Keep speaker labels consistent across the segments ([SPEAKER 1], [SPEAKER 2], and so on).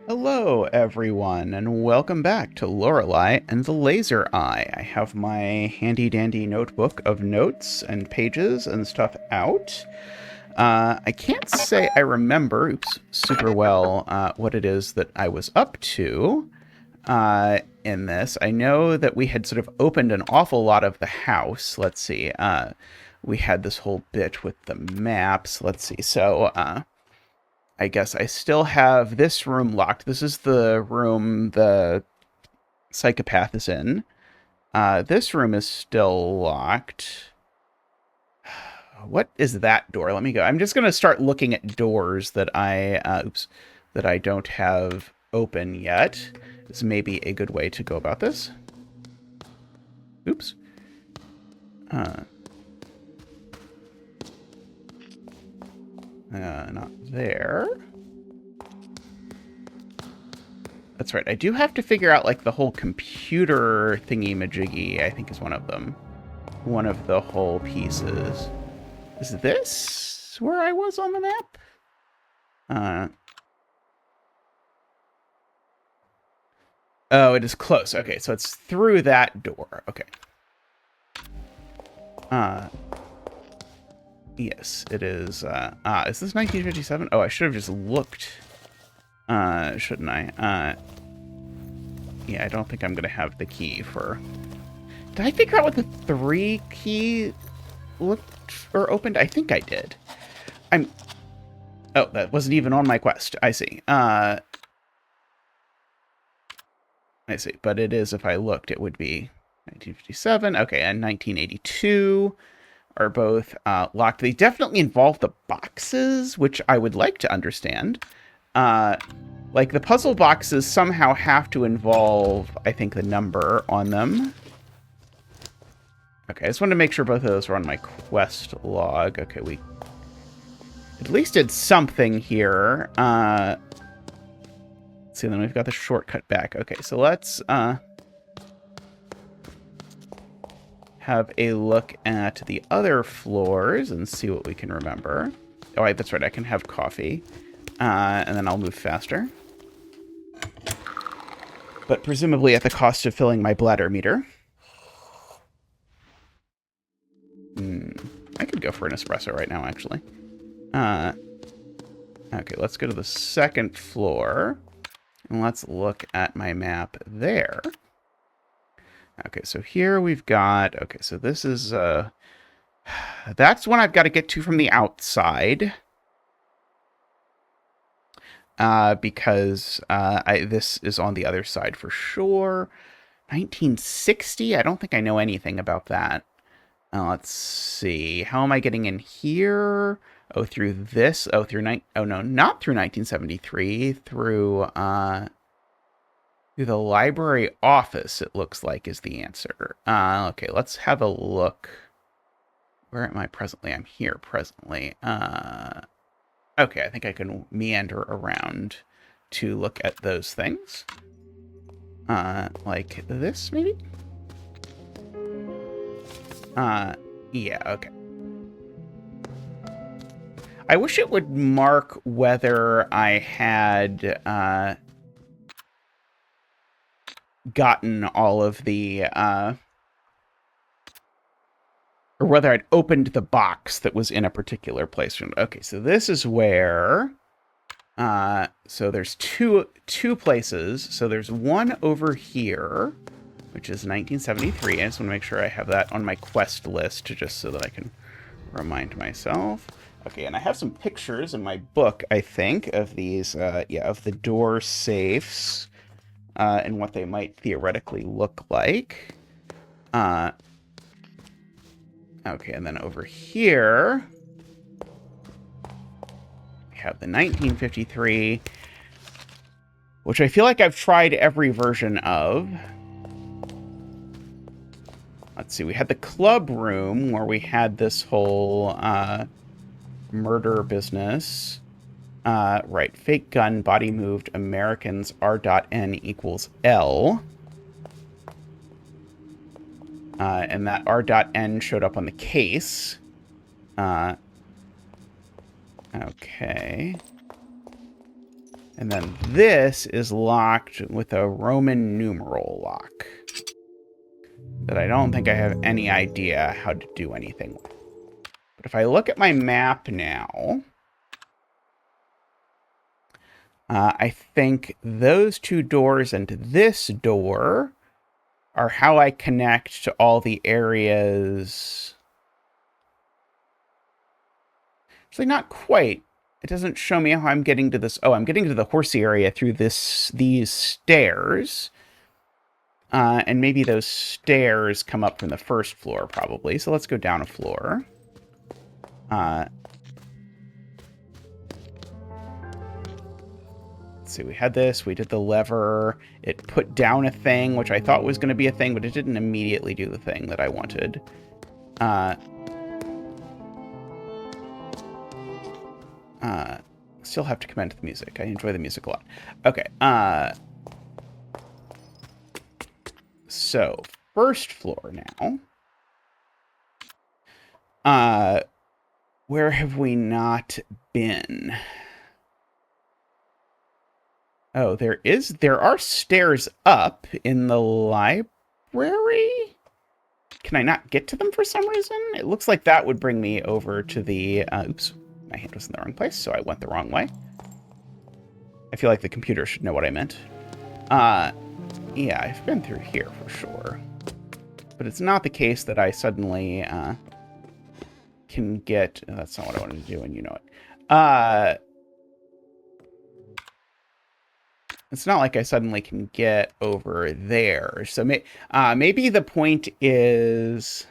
[SPEAKER 1] Hello, everyone, and welcome back to Lorelei and the Laser Eye. I have my handy-dandy notebook of notes and pages and stuff out. I can't say I remember, super well, what it is that I was up to in this. I know that we had sort of opened an awful lot of the house. Let's see. We had this whole bit with the maps. Let's see. So, I guess I still have this room locked. This is the room the psychopath is in. This room is still locked. What is that door? Let me go. I'm just going to start looking at doors that that I don't have open yet. This may be a good way to go about this. Oops. Not there. That's right. I do have to figure out, like, the whole computer thingy-majiggy, I think is one of them. One of the whole pieces. Is this where I was on the map? Oh, it is close. Okay, so it's through that door. Okay. Yes, it is. Is this 1957? Oh, I should have just looked. Shouldn't I? Yeah, I don't think I'm gonna have the key for... Did I figure out what the 3 key looked or opened? I think I did. Oh, that wasn't even on my quest. I see. I see. But it is, if I looked, it would be 1957. Okay, and 1982 are both locked. They definitely involve the boxes, which I would like to understand. Like, the puzzle boxes somehow have to involve, I think, the number on them. Okay, I just wanted to make sure both of those were on my quest log. Okay, we at least did something here. Let's see, then we've got the shortcut back. Okay, so let's have a look at the other floors and see what we can remember. Oh, that's right, I can have coffee. And then I'll move faster. But presumably at the cost of filling my bladder meter. I could go for an espresso right now, actually. Okay, let's go to the second floor. And let's look at my map there. Okay, so here we've got... Okay, so this is... That's one I've got to get to from the outside. Because this is on the other side for sure. 1960? I don't think I know anything about that. Let's see. How am I getting in here? Oh, through this. Oh, oh no, not through 1973. Through the library office, it looks like, is the answer. Okay, let's have a look. Where am I presently? I'm here presently. Okay, I think I can meander around to look at those things. Like this, maybe? Yeah, okay. I wish it would mark whether I had, gotten all of the, or whether I'd opened the box that was in a particular place. Okay, so this is where... so there's two places. So there's one over here, which is 1973. I just want to make sure I have that on my quest list, just so that I can remind myself. Okay, and I have some pictures in my book, I think, of these, yeah, of the door safes, and what they might theoretically look like. Okay, and then over here, we have the 1953, which I feel like I've tried every version of. Let's see, we had the club room where we had this whole murder business. Right, fake gun, body moved, Americans, R.N equals L. And that R.N showed up on the case. Okay. And then this is locked with a Roman numeral lock that I don't think I have any idea how to do anything with. But if I look at my map now, I think those two doors and this door are how I connect to all the areas. Actually, not quite. It doesn't show me how I'm getting to this. Oh, I'm getting to the horsey area through these stairs. And maybe those stairs come up from the first floor, probably. So let's go down a floor. Let's see, we had this. We did the lever. It put down a thing, which I thought was going to be a thing, but it didn't immediately do the thing that I wanted. Still have to commend the music. I enjoy the music a lot. Okay. So, first floor now. Where have we not been? Oh, there are stairs up in the library? Can I not get to them for some reason? It looks like that would bring me over to the... oops, my hand was in the wrong place, so I went the wrong way. I feel like the computer should know what I meant. Yeah, I've been through here for sure. But it's not the case that I suddenly can get... that's not what I wanted to do, and you know it. It's not like I suddenly can get over there. So maybe the point is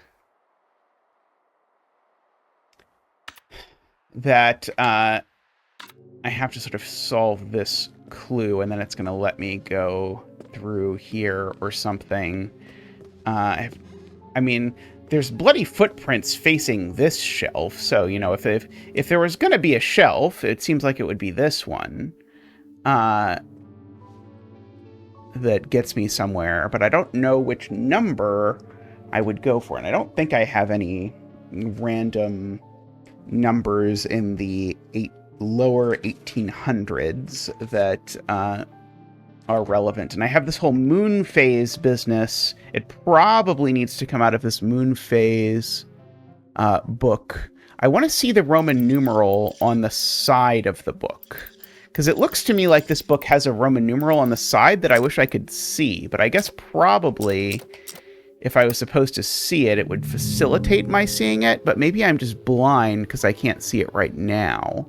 [SPEAKER 1] that I have to sort of solve this clue, and then it's going to let me go through here or something. I mean, there's bloody footprints facing this shelf, so, you know, if there was going to be a shelf, it seems like it would be this one. That gets me somewhere, but I don't know which number I would go for. And I don't think I have any random numbers in the lower 1800s that are relevant. And I have this whole moon phase business. It probably needs to come out of this moon phase book. I want to see the Roman numeral on the side of the book, because it looks to me like this book has a Roman numeral on the side that I wish I could see. But I guess probably if I was supposed to see it, it would facilitate my seeing it. But maybe I'm just blind because I can't see it right now.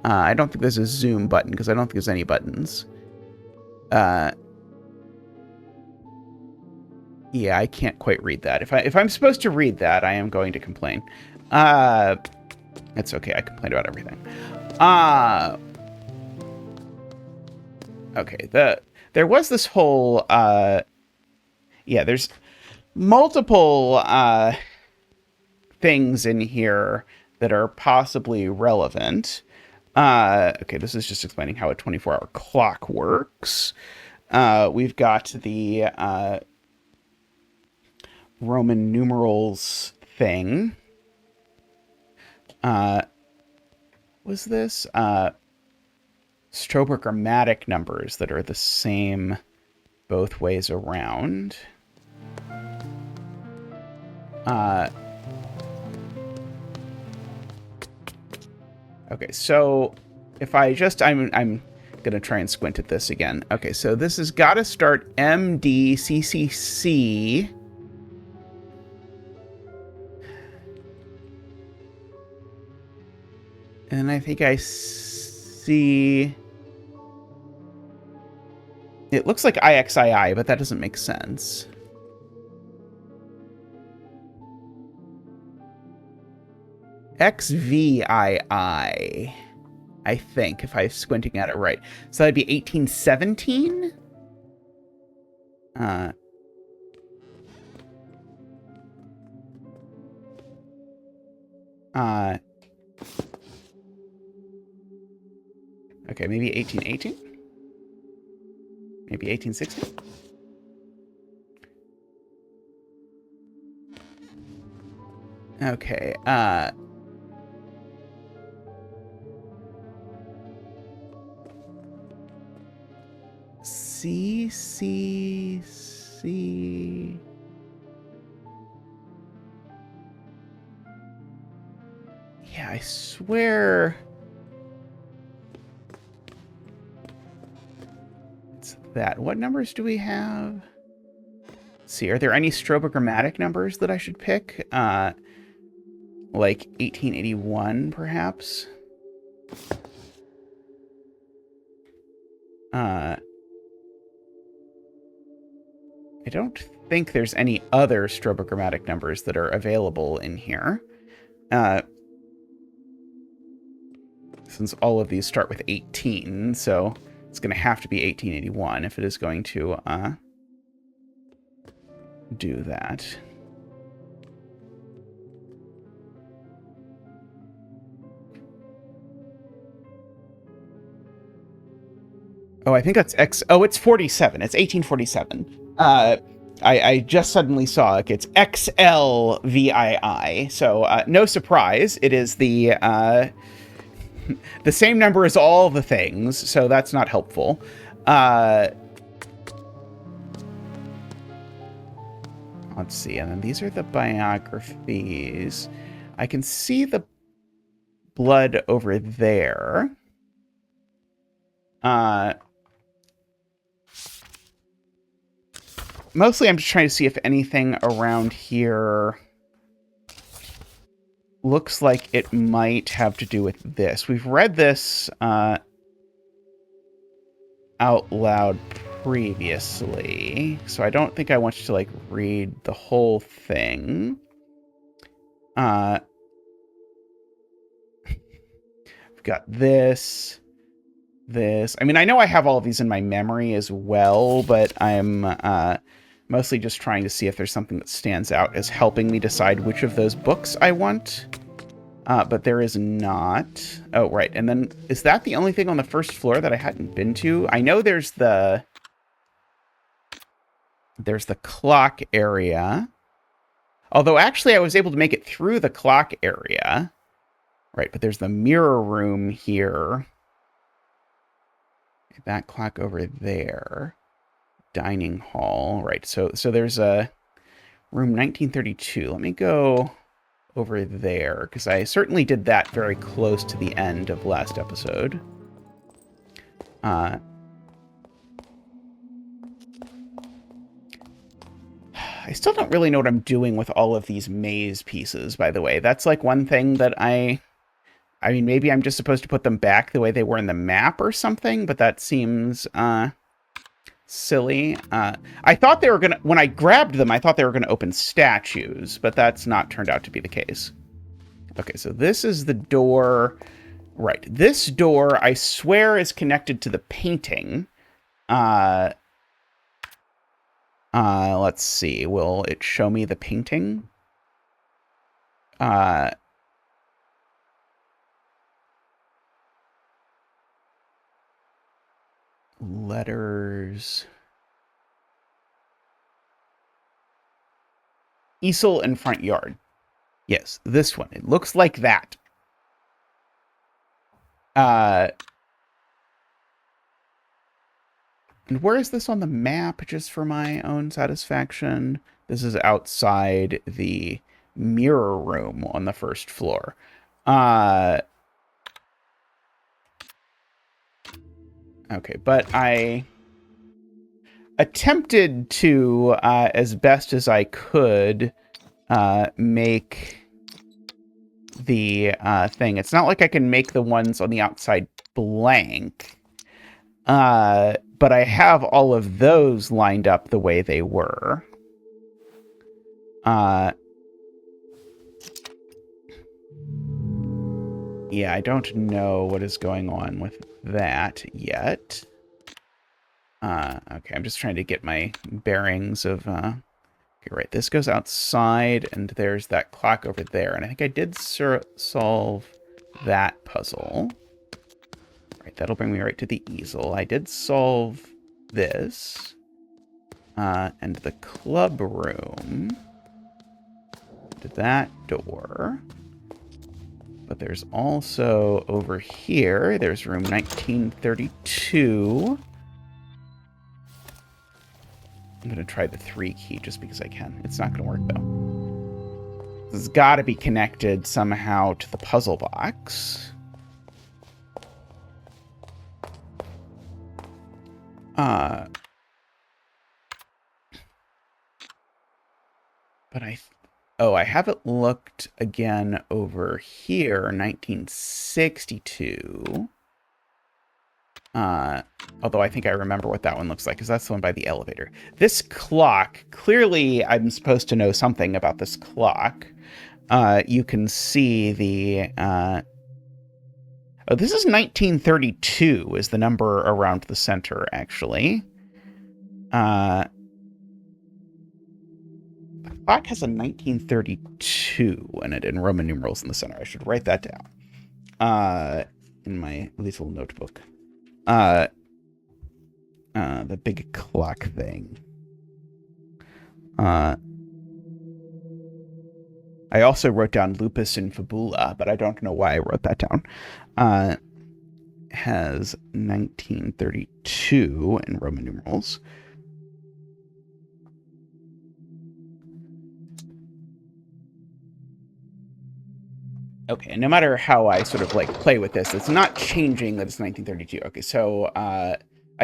[SPEAKER 1] I don't think there's a zoom button because I don't think there's any buttons. Yeah, I can't quite read that. If I'm supposed to read that, I am going to complain. It's okay. I complain about everything. Okay, there was this whole, yeah, there's multiple things in here that are possibly relevant. Okay, this is just explaining how a 24-hour clock works. We've got the Roman numerals thing. Was this? Strobogrammatic numbers that are the same both ways around. Okay, so if I just... I'm going to try and squint at this again. Okay, so this has got to start MDCCC. And I think I see... It looks like IXII, but that doesn't make sense. XVII, I think, if I'm squinting at it right. So that'd be 1817? Okay, maybe 1818? Maybe 1860? Okay, C, C, C. Yeah, I swear it's that. What numbers do we have? Let's see, are there any strobogrammatic numbers that I should pick? Like 1881, perhaps? I don't think there's any other strobogrammatic numbers that are available in here. Since all of these start with 18, so it's going to have to be 1881 if it is going to do that. Oh, I think that's X. Oh, it's 47. It's 1847. I just suddenly saw like it's XLVII. So no surprise, it is the same number as all the things. So that's not helpful. Let's see, and then these are the biographies. I can see the blood over there. Mostly I'm just trying to see if anything around here looks like it might have to do with this. We've read this out loud previously, so I don't think I want you to, like, read the whole thing. We've got this. I mean, I know I have all of these in my memory as well, but I'm mostly just trying to see if there's something that stands out as helping me decide which of those books I want. But there is not. Oh, right. And then, is that the only thing on the first floor that I hadn't been to? I know there's the clock area. Although, actually, I was able to make it through the clock area. Right, but there's the mirror room here. That clock over there. Dining hall. Right, so there's a room 1932. Let me go over there, because I certainly did that very close to the end of last episode. I still don't really know what I'm doing with all of these maze pieces, by the way. That's like one thing that I mean, maybe I'm just supposed to put them back the way they were in the map or something, but that seems silly. I thought they were going to, when I grabbed them, I thought they were going to open statues, but that's not turned out to be the case. Okay, so this is the door. Right, this door, I swear, is connected to the painting. Let's see. Will it show me the painting? Letters. Easel and front yard. Yes, this one. It looks like that. And where is this on the map, just for my own satisfaction? This is outside the mirror room on the first floor. Okay, but I attempted to, as best as I could, make the thing. It's not like I can make the ones on the outside blank, but I have all of those lined up the way they were. Yeah, I don't know what is going on with that yet. Okay, I'm just trying to get my bearings of... Okay, right, this goes outside, and there's that clock over there. And I think I did solve that puzzle. Right, that'll bring me right to the easel. I did solve this. And the club room. To that door. But there's also over here, there's room 1932. I'm going to try the 3 key just because I can. It's not going to work, though. This has got to be connected somehow to the puzzle box. But I haven't looked again over here, 1962. Although I think I remember what that one looks like, because that's the one by the elevator. This clock, clearly I'm supposed to know something about this clock. You can see the... oh, this is 1932 is the number around the center, actually. The clock has a 1932 in it, in Roman numerals in the center. I should write that down in my little notebook. The big clock thing. I also wrote down lupus and fibula, but I don't know why I wrote that down. Has 1932 in Roman numerals. Okay, no matter how I sort of like play with this, it's not changing that it's 1932. Okay, so I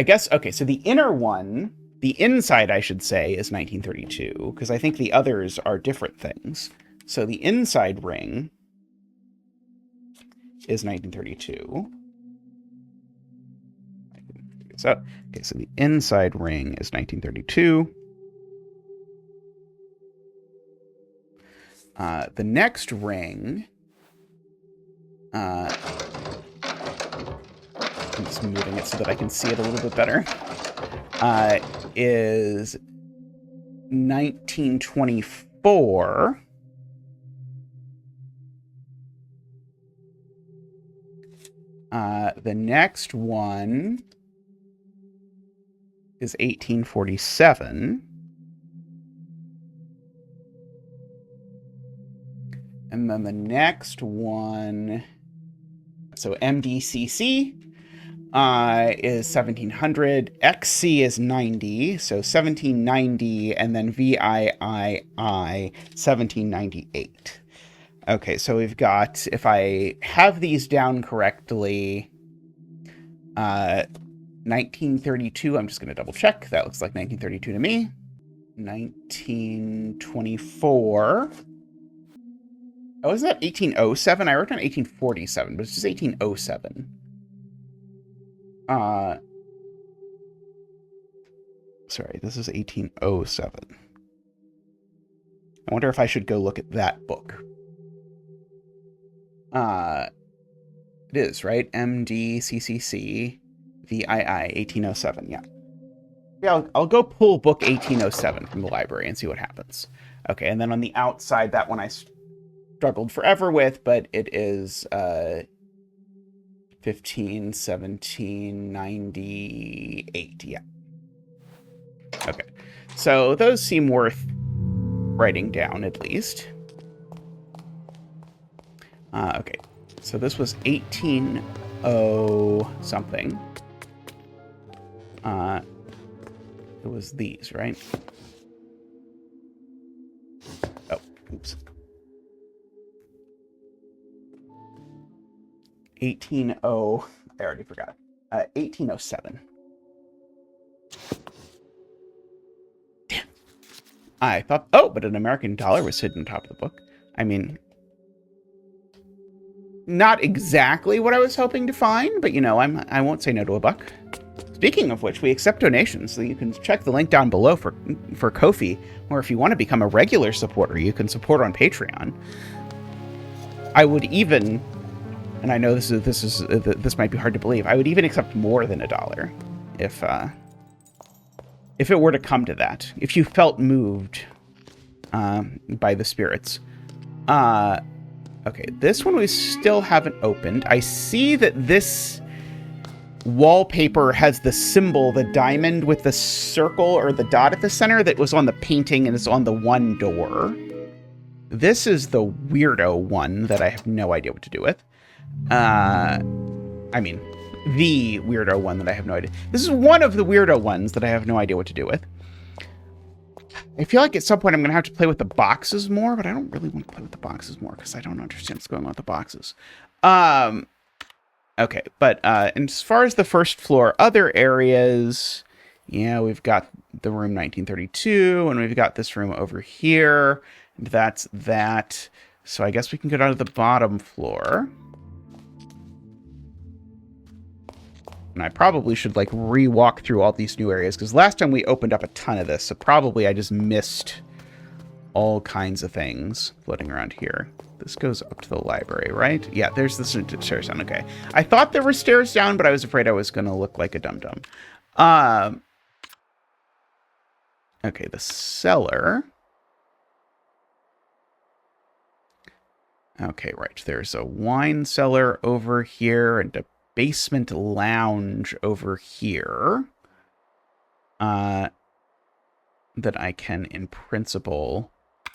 [SPEAKER 1] guess, okay, so the inner one, the inside, I should say, is 1932, because I think the others are different things. So the inside ring is 1932. So, okay, so the inside ring is 1932. The next ring... I'm just moving it so that I can see it a little bit better. Is 1924. The next one is 1847. And then the next one... So MDCC is 1700, XC is 90, so 1790, and then VIII 1798. Okay, so we've got, if I have these down correctly, 1932, I'm just going to double check. That looks like 1932 to me. 1924... Oh, isn't that 1807? I wrote down 1847, but it's just 1807. Sorry, this is 1807. I wonder if I should go look at that book. It is, right? MDCCC VII 1807, yeah. Yeah, I'll go pull book 1807 from the library and see what happens. Okay, and then on the outside, that one I struggled forever with, but it is 1798, yeah. Okay, so those seem worth writing down at least. Okay, so this was 1800 something. It was these, right? Oh, oops. 1800, I already forgot. 1807. Damn. I thought, oh, but an American dollar was hidden on top of the book. I mean, not exactly what I was hoping to find, but you know, I won't say no to a buck. Speaking of which, we accept donations, so you can check the link down below for Ko-fi, or if you want to become a regular supporter, you can support on Patreon. I would even, and I know this might be hard to believe, I would even accept more than $1 if it were to come to that. If you felt moved by the spirits. Okay, this one we still haven't opened. I see that this wallpaper has the symbol, the diamond with the circle or the dot at the center that was on the painting and is on the one door. This is the weirdo one that I have no idea what to do with. I mean, the weirdo one that I have no idea. This is one of the weirdo ones that I have no idea what to do with. I feel like at some point I'm going to have to play with the boxes more, but I don't really want to play with the boxes more because I don't understand what's going on with the boxes. Okay, but and as far as the first floor, other areas, yeah, we've got the room 1932, and we've got this room over here. And that's that. So I guess we can go down to the bottom floor. And I probably should, like, re-walk through all these new areas, because last time we opened up a ton of this, so probably I just missed all kinds of things floating around here. This goes up to the library, right? Yeah, there's the stairs down. Okay. I thought there were stairs down, but I was afraid I was going to look like a dum-dum. Okay, the cellar. Okay, right. There's a wine cellar over here and a basement lounge over here. That I can, in principle,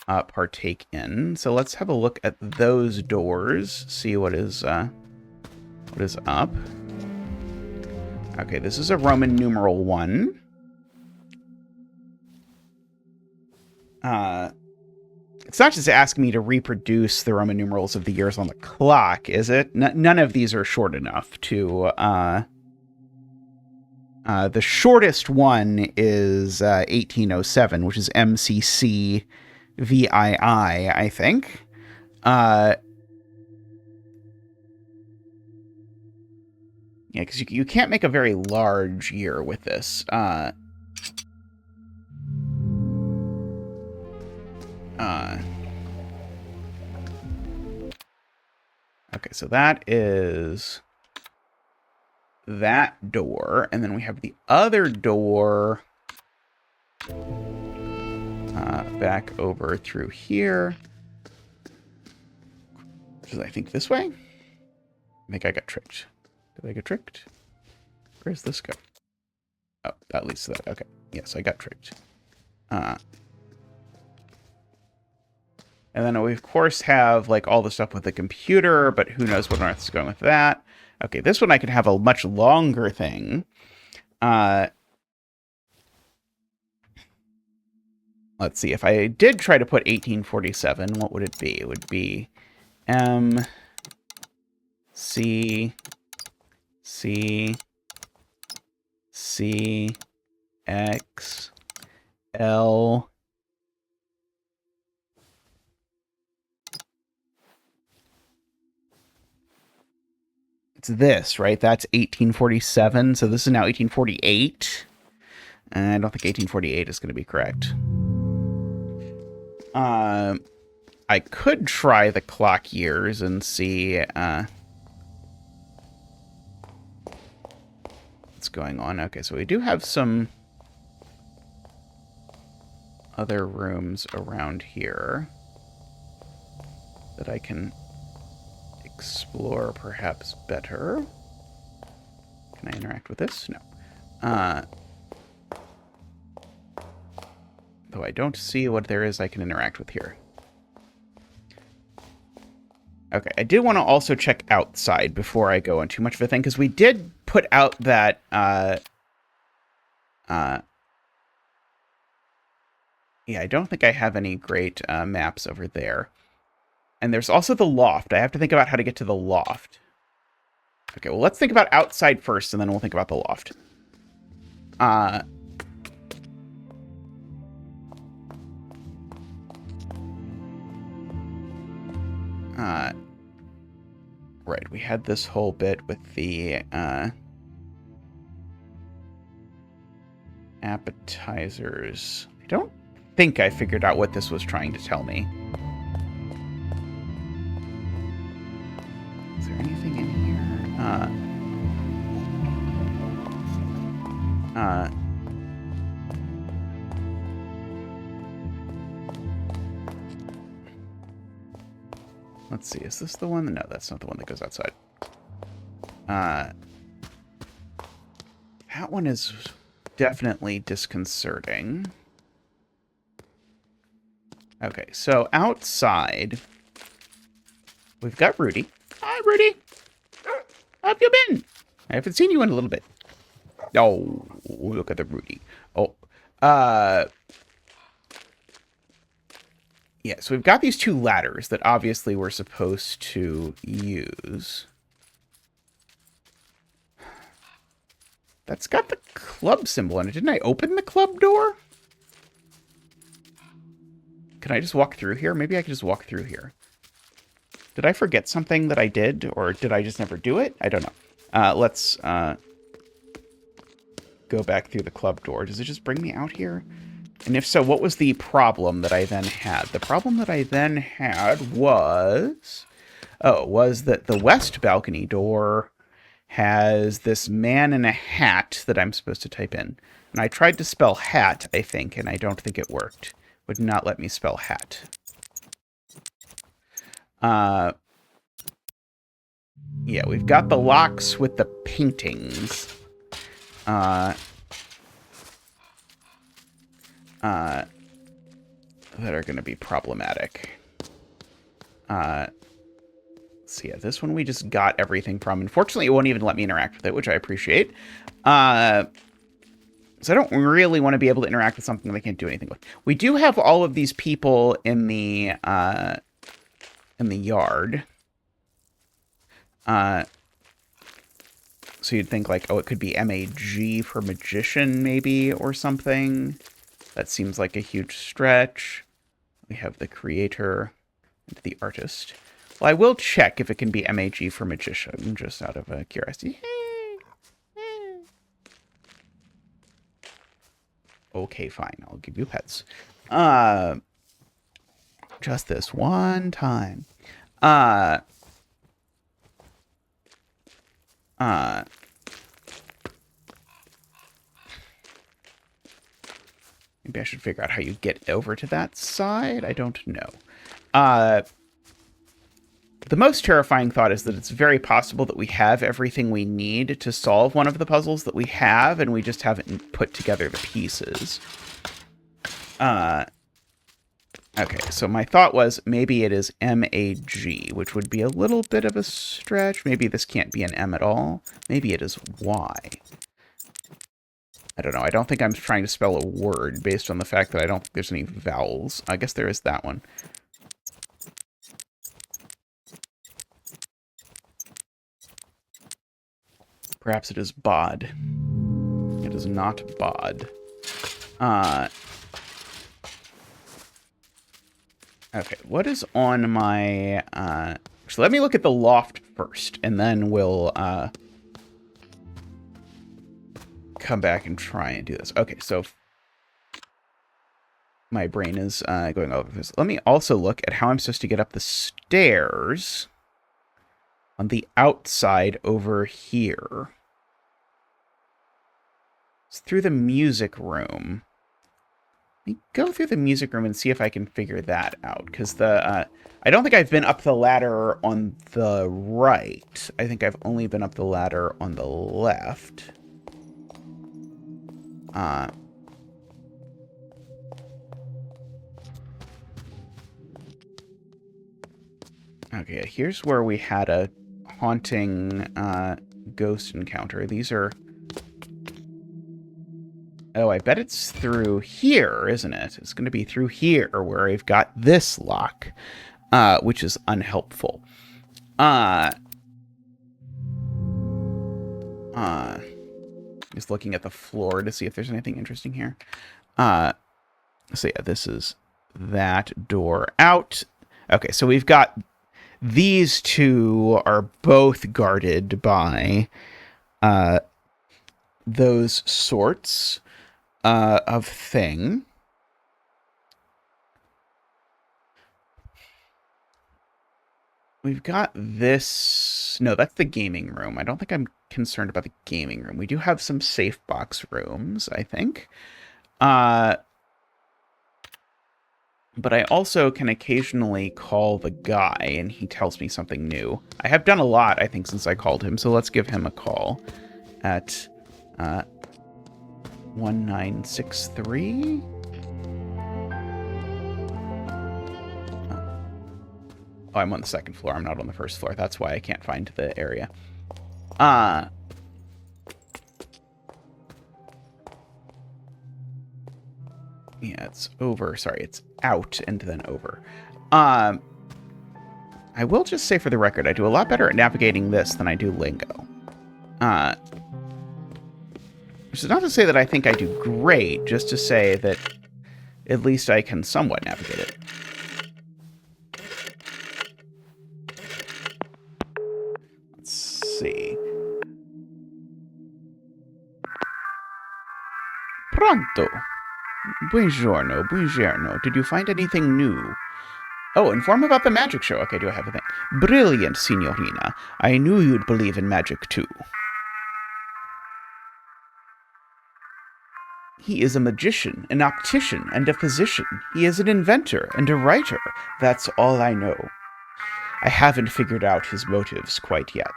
[SPEAKER 1] partake in. So let's have a look at those doors. See what is up. Okay, this is a Roman numeral 1. It's not just asking me to reproduce the Roman numerals of the years on the clock, is it? None of these are short enough to... the shortest one is 1807, which is MCC VII, I think. Yeah, because you can't make a very large year with this. Okay, so that is that door, and then we have the other door back over through here, which is, I think, this way. I think I got tricked. Did I get tricked? Where does this go? Oh, that leads to that. Okay. Yes, I got tricked. And then we, of course, have, like, all the stuff with the computer, but who knows what on earth is going with that. Okay, this one I could have a much longer thing. Let's see. If I did try to put 1847, what would it be? It would be M, C, C, C, X, L, it's this, right? That's 1847. So this is now 1848. And I don't think 1848 is going to be correct. I could try the clock years and see what's going on. Okay, so we do have some other rooms around here that I can explore perhaps better. Can I interact with this? No. Though I don't see what there is I can interact with here. Okay, I did want to also check outside before I go on too much of a thing, because we did put out that, yeah, I don't think I have any great maps over there. And there's also the loft. I have to think about how to get to the loft. Okay, well, let's think about outside first, and then we'll think about the loft. Right, we had this whole bit with the appetizers. I don't think I figured out what this was trying to tell me. Is there anything in here? Let's see, is this the one? No, that's not the one that goes outside. That one is definitely disconcerting. Okay, so outside, we've got Rudy. Hi, Rudy. How have you been? I haven't seen you in a little bit. Oh, look at the Rudy. Oh, Yeah, so we've got these two ladders that obviously we're supposed to use. That's got the club symbol on it. Didn't I open the club door? Can I just walk through here? Maybe I can just walk through here. Did I forget something that I did, or did I just never do it? I don't know. Let's go back through the club door. Does it just bring me out here? And if so, what was the problem that I then had? The problem that I then had was... Oh, was that the west balcony door has this man in a hat that I'm supposed to type in. And I tried to spell hat, I think, and I don't think it worked. Would not let me spell hat. Yeah, we've got the locks with the paintings. That are going to be problematic. So yeah, this one we just got everything from. Unfortunately, it won't even let me interact with it, which I appreciate. So I don't really want to be able to interact with something that I can't do anything with. We do have all of these people in the yard. So you'd think like, oh, it could be MAG for magician, maybe, or something. That seems like a huge stretch. We have the creator and the artist. Well, I will check if it can be MAG for magician, just out of curiosity. Okay, fine. I'll give you pets. Just this one time. Maybe I should figure out how you get over to that side. I don't know. The most terrifying thought is that it's very possible that we have everything we need to solve one of the puzzles that we have, and we just haven't put together the pieces. Okay, so my thought was maybe it is MAG, which would be a little bit of a stretch. Maybe this can't be an M at all. Maybe it is Y. I don't know. I don't think I'm trying to spell a word based on the fact that I don't think there's any vowels. I guess there is that one. Perhaps it is bod. It is not bod. Okay, what is on my... So let me look at the loft first, and then we'll come back and try and do this. Okay, so my brain is going over this. Let me also look at how I'm supposed to get up the stairs on the outside over here. It's through the music room. Let me go through the music room and see if I can figure that out. Because the I don't think I've been up the ladder on the right. I think I've only been up the ladder on the left. Okay, here's where we had a haunting ghost encounter. These are... Oh, I bet it's through here, isn't it? It's going to be through here where I've got this lock, which is unhelpful. Just looking at the floor to see if there's anything interesting here. So yeah, this is that door out. Okay, so we've got these two are both guarded by those sorts of thing. We've got this... No, that's the gaming room. I don't think I'm concerned about the gaming room. We do have some safe box rooms, I think. But I also can occasionally call the guy, and he tells me something new. I have done a lot, I think, since I called him, so let's give him a call at 1963. Oh, I'm on the second floor. I'm not on the first floor. That's why I can't find the area. Yeah, it's over. Sorry, it's out and then over. I will just say for the record, I do a lot better at navigating this than I do Lingo. Which is not to say that I think I do great, just to say that at least I can somewhat navigate it. Let's see. Pronto. Buongiorno, buongiorno. Did you find anything new? Oh, inform about the magic show. Okay, do I have a thing? Brilliant, signorina. I knew you'd believe in magic, too. He is a magician, an optician, and a physician. He is an inventor and a writer. That's all I know. I haven't figured out his motives quite yet.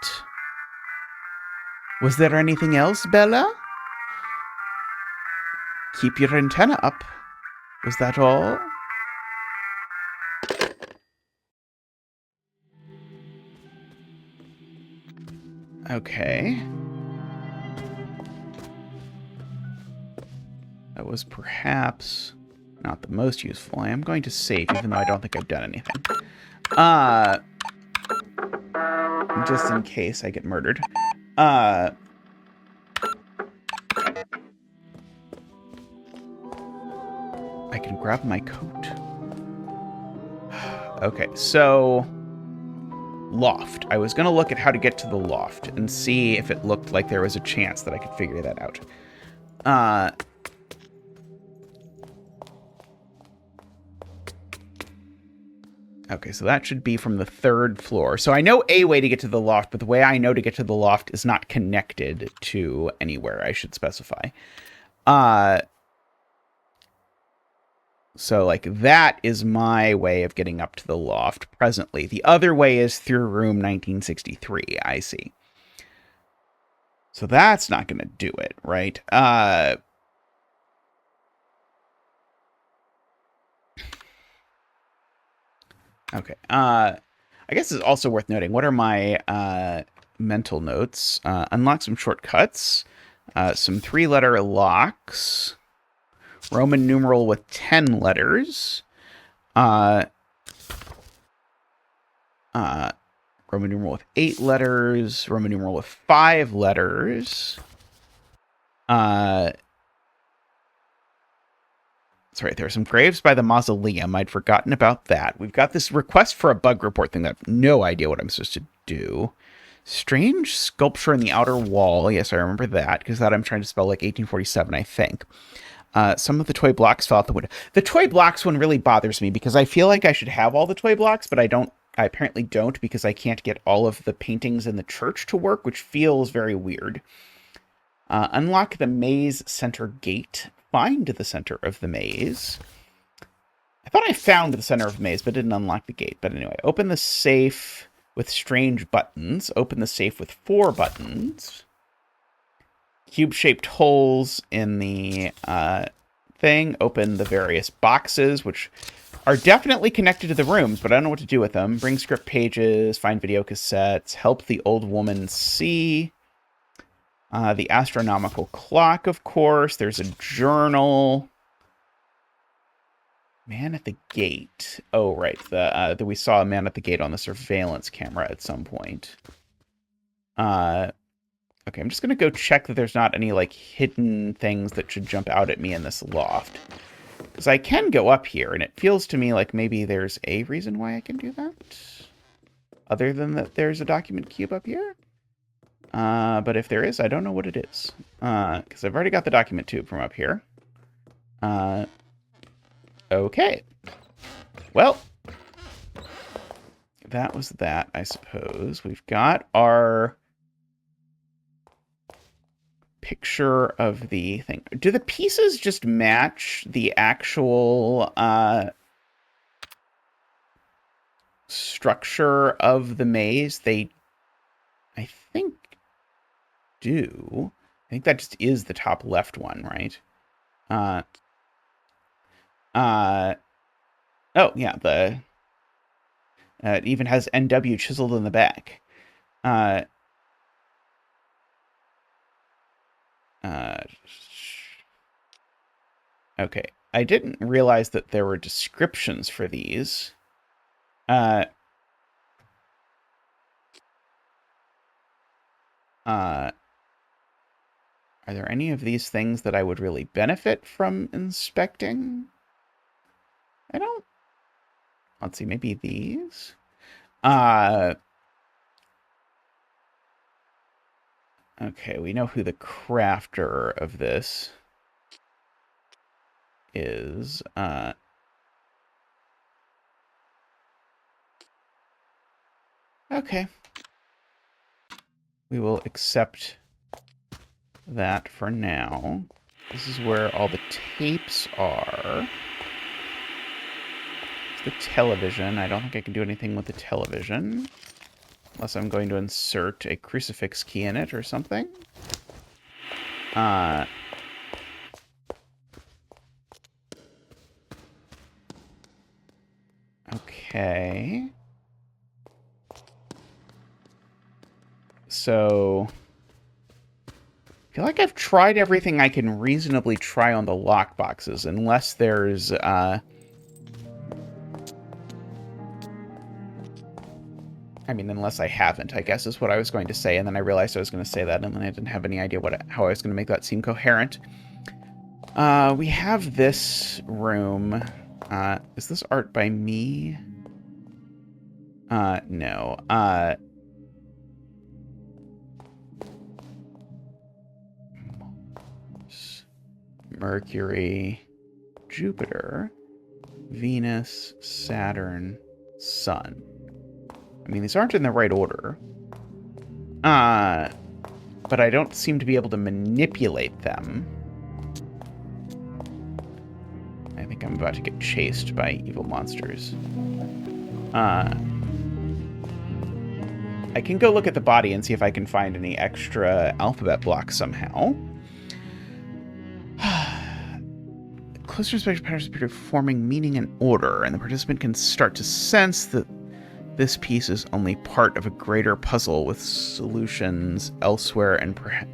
[SPEAKER 1] Was there anything else, Bella? Keep your antenna up. Was that all? Okay. That was perhaps not the most useful. I am going to save, even though I don't think I've done anything. Just in case I get murdered. I can grab my coat. Okay, so... loft. I was going to look at how to get to the loft and see if it looked like there was a chance that I could figure that out. Okay, so that should be from the 3rd floor. So I know a way to get to the loft, but the way I know to get to the loft is not connected to anywhere I should specify. So, like, that is my way of getting up to the loft presently. The other way is through room 1963, I see. So that's not going to do it, right? Okay. I guess it's also worth noting, what are my mental notes? Unlock some shortcuts, some 3-letter locks, Roman numeral with 10 letters, Roman numeral with 8 letters, Roman numeral with 5 letters, sorry, there are some graves by the mausoleum. I'd forgotten about that. We've got this request for a bug report thing that I have no idea what I'm supposed to do. Strange sculpture in the outer wall. Yes, I remember that, because that I'm trying to spell like 1847, I think. Some of the toy blocks fell out the window. The toy blocks one really bothers me, because I feel like I should have all the toy blocks, but I apparently don't, because I can't get all of the paintings in the church to work, which feels very weird. Unlock the maze center gate. Find the center of the maze. I thought I found the center of the maze, but didn't unlock the gate. But anyway, open the safe with strange buttons. Open the safe with 4 buttons. Cube-shaped holes in the thing. Open the various boxes, which are definitely connected to the rooms, but I don't know what to do with them. Bring script pages, find video cassettes, help the old woman see. The astronomical clock, of course. There's a journal. Man at the gate. Oh, right. We saw a man at the gate on the surveillance camera at some point. Okay, I'm just going to go check that there's not any, like, hidden things that should jump out at me in this loft. Because I can go up here, and it feels to me like maybe there's a reason why I can do that. Other than that there's a document cube up here. But if there is, I don't know what it is. Because I've already got the document tube from up here. Okay. Well, that was that, I suppose. We've got our picture of the thing. Do the pieces just match the actual structure of the maze? I think, do. I think that just is the top left one, right? Oh, yeah, it even has NW chiseled in the back. Okay. I didn't realize that there were descriptions for these. Are there any of these things that I would really benefit from inspecting? I don't... Let's see, maybe these? Okay, we know who the crafter of this is. Okay. We will accept that for now. This is where all the tapes are. It's the television. I don't think I can do anything with the television. Unless I'm going to insert a crucifix key in it or something. Okay. So... I feel like I've tried everything I can reasonably try on the lockboxes, unless there's, I mean, unless I haven't, I guess is what I was going to say, and then I realized I was going to say that, and then I didn't have any idea how I was going to make that seem coherent. We have this room. Is this art by me? No. Mercury, Jupiter, Venus, Saturn, Sun. I mean, these aren't in the right order. But I don't seem to be able to manipulate them. I think I'm about to get chased by evil monsters. I can go look at the body and see if I can find any extra alphabet blocks somehow. Closer inspection patterns appear to be forming meaning and order, and the participant can start to sense that this piece is only part of a greater puzzle with solutions elsewhere and perhaps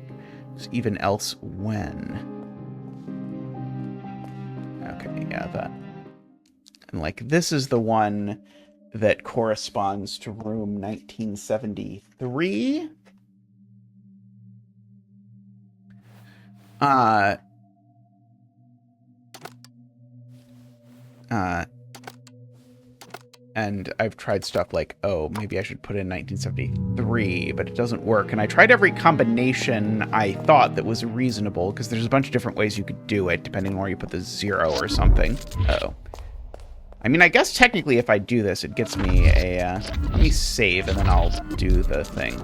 [SPEAKER 1] even else when. Okay, yeah, that. And, like, this is the one that corresponds to room 1973. And I've tried stuff like, oh, maybe I should put in 1973, but it doesn't work. And I tried every combination I thought that was reasonable, because there's a bunch of different ways you could do it, depending on where you put the 0 or something. Uh-oh. I mean, I guess technically if I do this, it gets me a, let me save, and then I'll do the thing.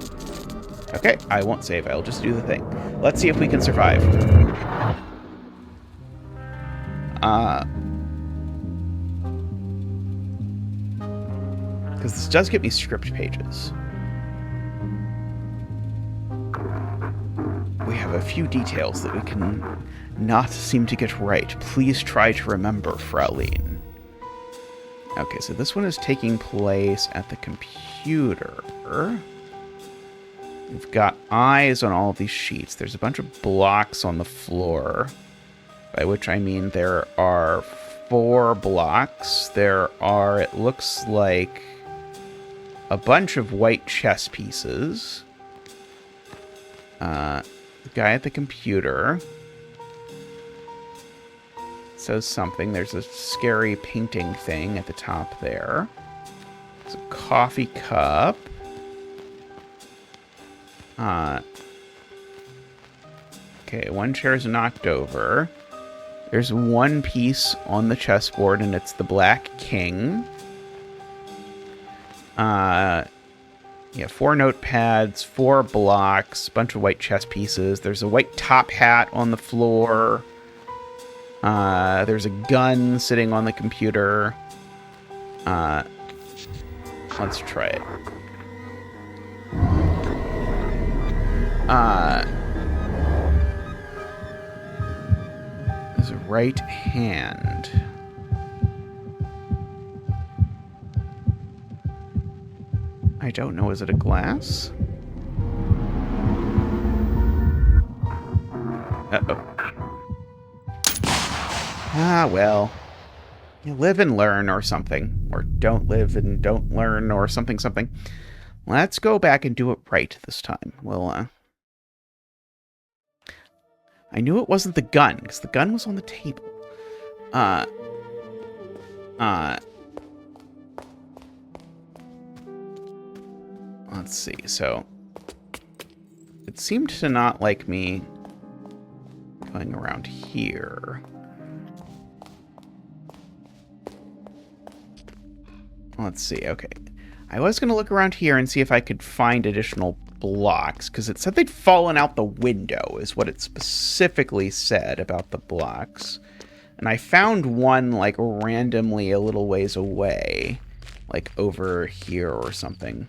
[SPEAKER 1] Okay, I won't save, I'll just do the thing. Let's see if we can survive. Because this does get me script pages. We have a few details that we can not seem to get right. Please try to remember, Fraulein. Okay, so this one is taking place at the computer. We've got eyes on all of these sheets. There's a bunch of blocks on the floor, by which I mean there are 4 blocks. There are, it looks like, a bunch of white chess pieces. The guy at the computer says something. There's a scary painting thing at the top there. There's a coffee cup. Okay, one chair's knocked over. There's one piece on the chessboard, and it's the Black King. Yeah, 4 notepads, 4 blocks, bunch of white chess pieces. There's a white top hat on the floor. There's a gun sitting on the computer. Let's try it. There's a right hand. I don't know. Is it a glass? Uh-oh. Ah, well. You live and learn or something. Or don't live and don't learn or something something. Let's go back and do it right this time. Well, I knew it wasn't the gun, because the gun was on the table. Let's see, so... It seemed to not like me going around here. Let's see, okay. I was going to look around here and see if I could find additional blocks, because it said they'd fallen out the window, is what it specifically said about the blocks. And I found one, like, randomly a little ways away, like over here or something.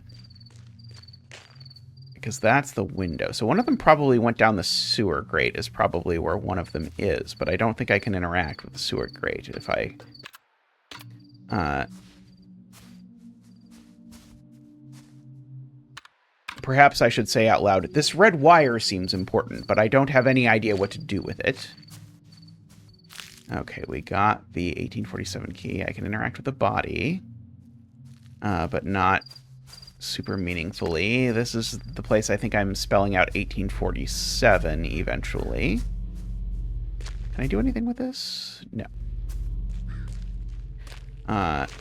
[SPEAKER 1] Because that's the window. So one of them probably went down the sewer grate, is probably where one of them is, but I don't think I can interact with the sewer grate if I... Perhaps I should say out loud, this red wire seems important, but I don't have any idea what to do with it. Okay, we got the 1847 key. I can interact with the body, but not super meaningfully. This is the place I think I'm spelling out 1847 eventually. Can I do anything with this? No. Let's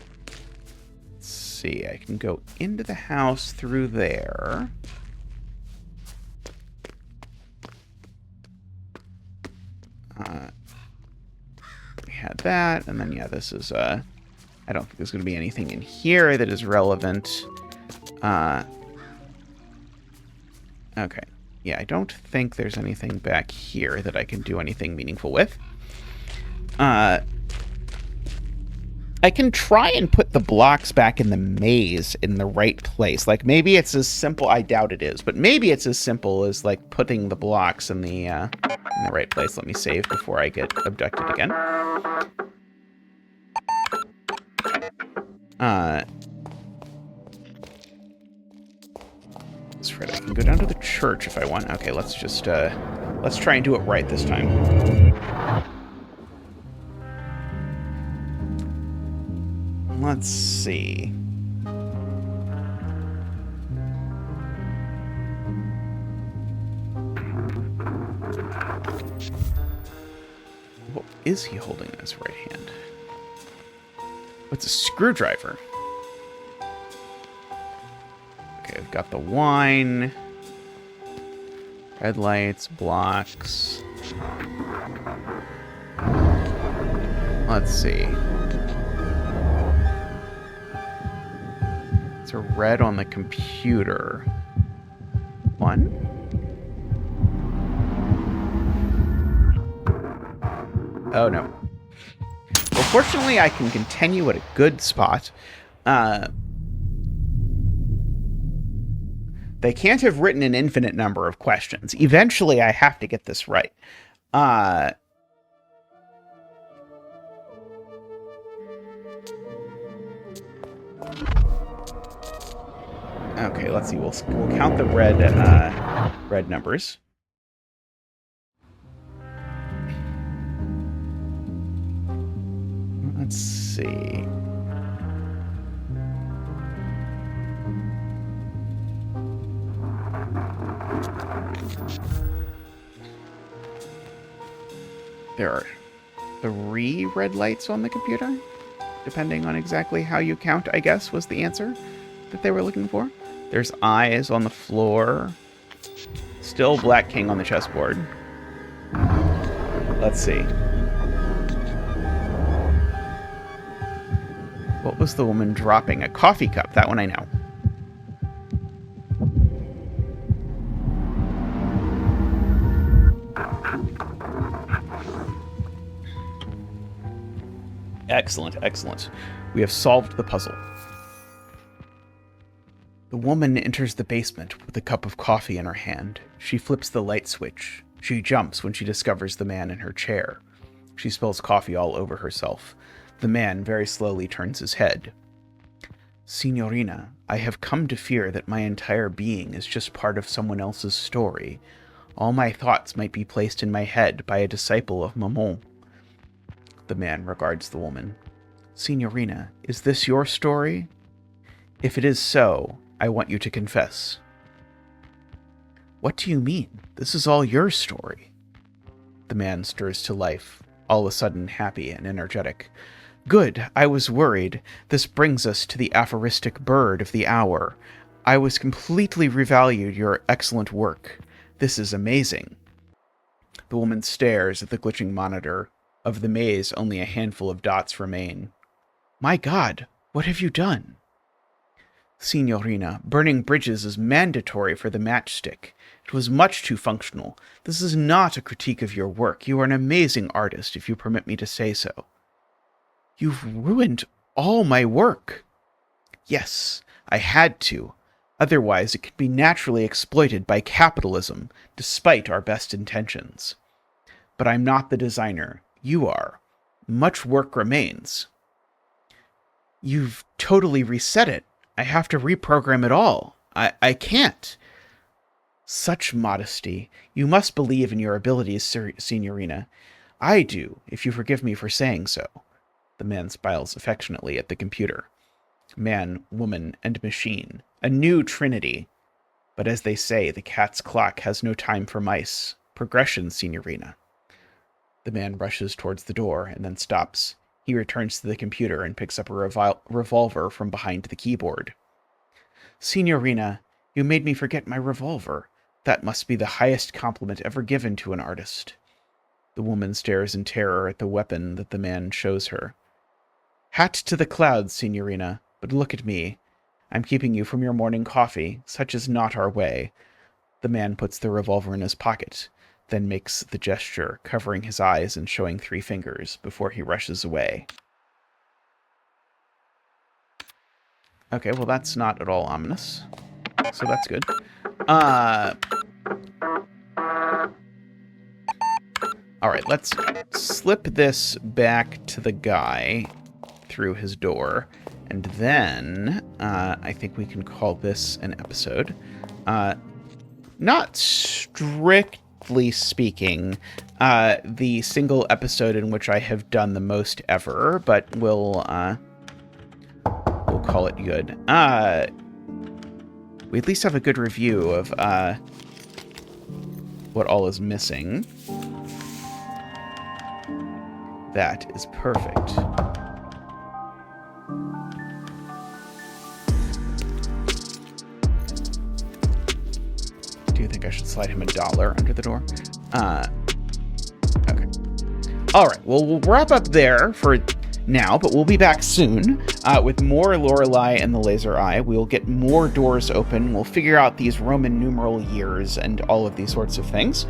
[SPEAKER 1] see. I can go into the house through there. We had that, and then, yeah, this is, I don't think there's going to be anything in here that is relevant. Okay. Yeah, I don't think there's anything back here that I can do anything meaningful with. I can try and put the blocks back in the maze in the right place. Like, maybe it's as simple... I doubt it is, but maybe it's as simple as, like, putting the blocks in the right place. Let me save before I get abducted again. That's right, I can go down to the church if I want. Okay, let's just, let's try and do it right this time. Let's see. What is he holding in his right hand? It's a screwdriver. Okay, I've got the wine. Red lights, blocks. Let's see. It's a red on the computer. One. Oh, no. Well, fortunately, I can continue at a good spot. They can't have written an infinite number of questions. Eventually, I have to get this right. Okay, let's see. We'll count the red numbers. Let's see. There are 3 red lights on the computer, depending on exactly how you count, I guess, was the answer that they were looking for. There's eyes on the floor. Still Black King on the chessboard. Let's see. What was the woman dropping? A coffee cup. That one I know. Excellent, excellent. We have solved the puzzle. The woman enters the basement with a cup of coffee in her hand. She flips the light switch. She jumps when she discovers the man in her chair. She spills coffee all over herself. The man very slowly turns his head. Signorina, I have come to fear that my entire being is just part of someone else's story. All my thoughts might be placed in my head by a disciple of Mammon. The man regards the woman. Signorina, is this your story? If it is so, I want you to confess. What do you mean? This is all your story. The man stirs to life, all of a sudden happy and energetic. Good, I was worried. This brings us to the aphoristic bird of the hour. I was completely revalued your excellent work. This is amazing. The woman stares at the glitching monitor. Of the maze, only a handful of dots remain. My God, what have you done? Signorina, burning bridges is mandatory for the matchstick. It was much too functional. This is not a critique of your work. You are an amazing artist, if you permit me to say so. You've ruined all my work. Yes, I had to. Otherwise, it could be naturally exploited by capitalism, despite our best intentions. But I'm not the designer. You are. Much work remains. You've totally reset it. I have to reprogram it all. I can't. Such modesty. You must believe in your abilities, Signorina. I do, if you forgive me for saying so. The man smiles affectionately at the computer. Man, woman, and machine. A new trinity. But as they say, the cat's clock has no time for mice. Progression, Signorina. The man rushes towards the door and then stops. He returns to the computer and picks up a revolver from behind the keyboard. Signorina, you made me forget my revolver. That must be the highest compliment ever given to an artist. The woman stares in terror at the weapon that the man shows her. Hat to the clouds, Signorina, but look at me. I'm keeping you from your morning coffee. Such is not our way. The man puts the revolver in his pocket, then makes the gesture, covering his eyes and showing 3 fingers before he rushes away. Okay, well that's not at all ominous, so that's good. Alright, let's slip this back to the guy through his door, and then I think we can call this an episode. Not strictly speaking, the single episode in which I have done the most ever, but we'll call it good. We at least have a good review of what all is missing. That is perfect. Do you think I should slide him $1 under the door? Okay. All right. Well, we'll wrap up there for now, but we'll be back soon with more Lorelei and the Laser Eye. We'll get more doors open. We'll figure out these Roman numeral years and all of these sorts of things.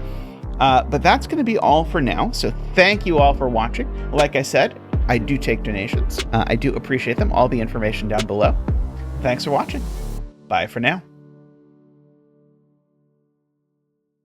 [SPEAKER 1] But that's going to be all for now. So thank you all for watching. Like I said, I do take donations. I do appreciate them. All the information down below. Thanks for watching. Bye for now.